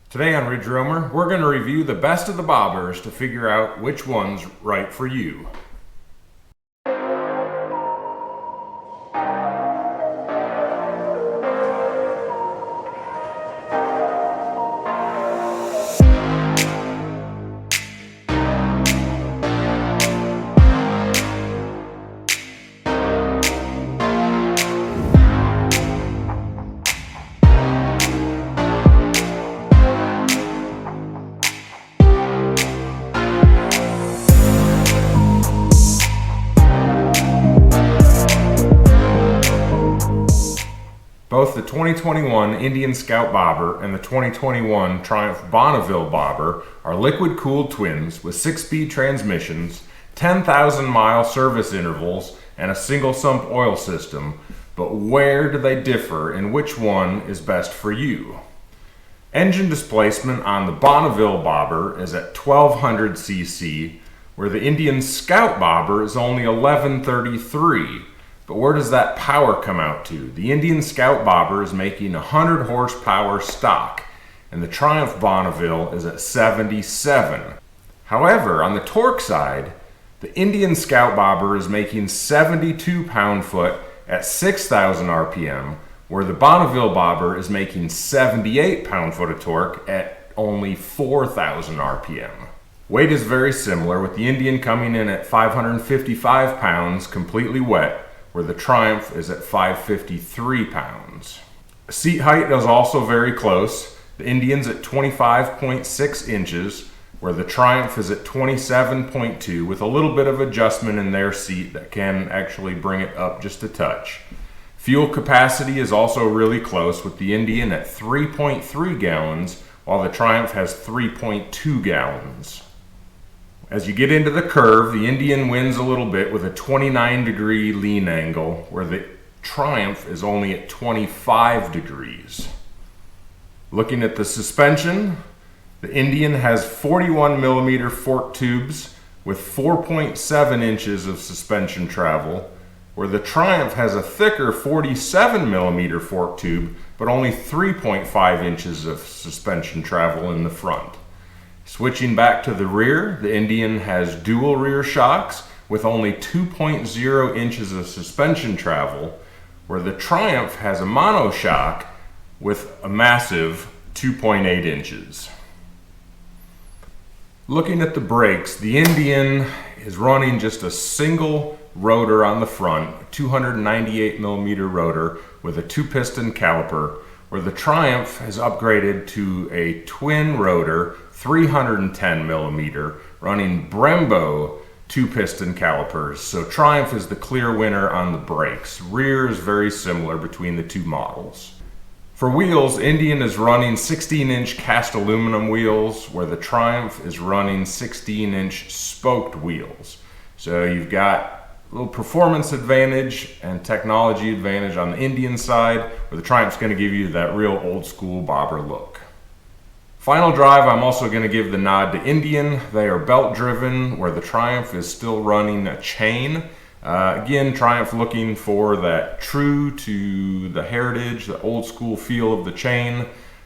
Today on Ridge Roamer, we're going to review the best of the bobbers to figure out which one's right for you. Both the 2021 Indian Scout Bobber and the 2021 Triumph Bonneville Bobber are liquid-cooled twins with 6-speed transmissions, 10,000-mile service intervals, and a single-sump oil system. But where do they differ and which one is best for you? Engine displacement on the Bonneville Bobber is at 1200 cc, where the Indian Scout Bobber is only 1133. But where does that power come out to? The Indian Scout Bobber is making 100 horsepower stock, and the Triumph Bonneville is at 77. However, on the torque side, the Indian Scout Bobber is making 72 pound-foot at 6,000 RPM, where the Bonneville Bobber is making 78 pound-foot of torque at only 4,000 RPM. Weight is very similar, with the Indian coming in at 555 pounds completely wet, where the Triumph is at 553 pounds. Seat height is also very close. The Indian's at 25.6 inches, where the Triumph is at 27.2, with a little bit of adjustment in their seat that can actually bring it up just a touch. Fuel capacity is also really close, with the Indian at 3.3 gallons, while the Triumph has 3.2 gallons. As you get into the curve, the Indian wins a little bit with a 29-degree lean angle, where the Triumph is only at 25 degrees. Looking at the suspension, the Indian has 41 millimeter fork tubes with 4.7 inches of suspension travel, where the Triumph has a thicker 47 millimeter fork tube, but only 3.5 inches of suspension travel in the front. Switching back to the rear, the Indian has dual rear shocks with only 2.0 inches of suspension travel, where the Triumph has a monoshock with a massive 2.8 inches. Looking at the brakes, the Indian is running just a single rotor on the front, 298 millimeter rotor with a 2-piston caliper, where the Triumph has upgraded to a twin rotor, 310 millimeter, running Brembo 2-piston calipers. So Triumph is the clear winner on the brakes. Rear is very similar between the two models. For wheels, Indian is running 16-inch cast aluminum wheels, where the Triumph is running 16-inch spoked wheels. So you've got a little performance advantage and technology advantage on the Indian side, where the Triumph's going to give you that real old school bobber look. Final drive, I'm also going to give the nod to Indian. They are belt driven, where the Triumph is still running a chain. Again, Triumph looking for that true to the heritage, the old school feel of the chain.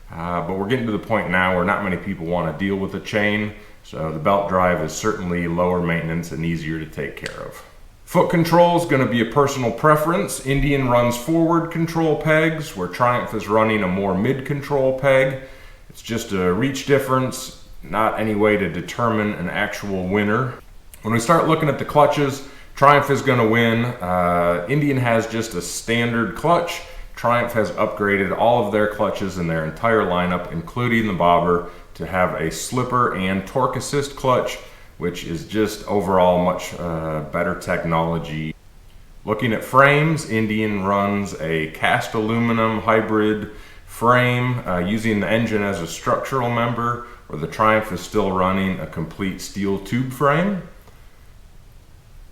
But we're getting to the point now where not many people want to deal with a chain. So the belt drive is certainly lower maintenance and easier to take care of. Foot control is going to be a personal preference. Indian runs forward control pegs, where Triumph is running a more mid-control peg. It's just a reach difference, not any way to determine an actual winner. When we start looking at the clutches, Triumph is going to win. Indian has just a standard clutch. Triumph has upgraded all of their clutches in their entire lineup, including the bobber, to have a slipper and torque assist clutch, which is just overall much better technology. Looking at frames, Indian runs a cast aluminum hybrid frame using the engine as a structural member, where the Triumph is still running a complete steel tube frame.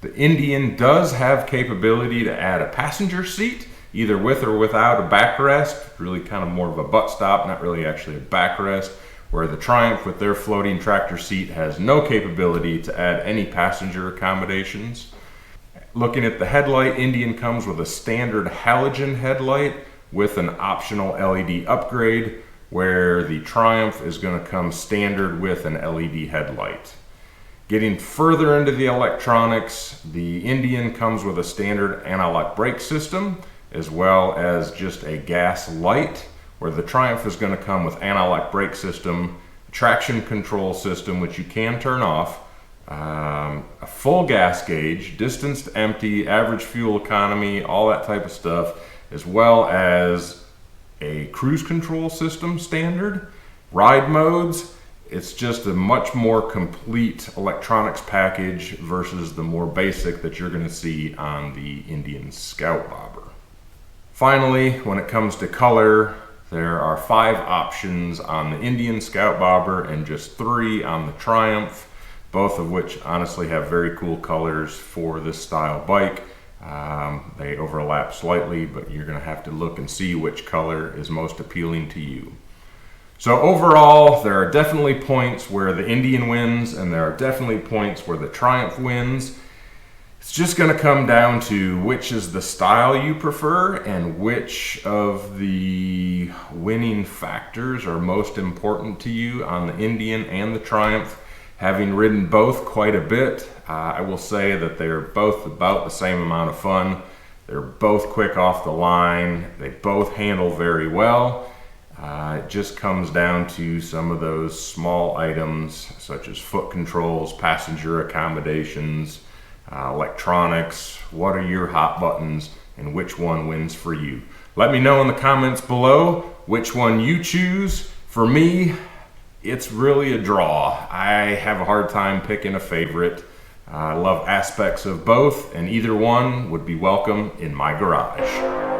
The Indian does have capability to add a passenger seat, either with or without a backrest, really kind of more of a butt stop, not really actually a backrest, where the Triumph with their floating tractor seat has no capability to add any passenger accommodations. Looking at the headlight, Indian comes with a standard halogen headlight with an optional LED upgrade, where the Triumph is going to come standard with an LED headlight. Getting further into the electronics, the Indian comes with a standard anti-lock brake system, as well as just a gas light, where the Triumph is going to come with anti-lock brake system, traction control system, which you can turn off, a full gas gauge, distance to empty, average fuel economy, all that type of stuff, as well as a cruise control system standard, ride modes. It's just a much more complete electronics package versus the more basic that you're going to see on the Indian Scout Bobber. Finally, when it comes to color, there are 5 options on the Indian Scout Bobber and just 3 on the Triumph, both of which honestly have very cool colors for this style bike. They overlap slightly, but you're going to have to look and see which color is most appealing to you. So overall, there are definitely points where the Indian wins, and there are definitely points where the Triumph wins. It's just going to come down to which is the style you prefer and which of the winning factors are most important to you on the Indian and the Triumph. Having ridden both quite a bit, I will say that they're both about the same amount of fun. They're both quick off the line. They both handle very well. It just comes down to some of those small items such as foot controls, passenger accommodations, electronics. What are your hot buttons and which one wins for you? Let me know in the comments below which one you choose. For me, it's really a draw. I have a hard time picking a favorite. I love aspects of both, and either one would be welcome in my garage.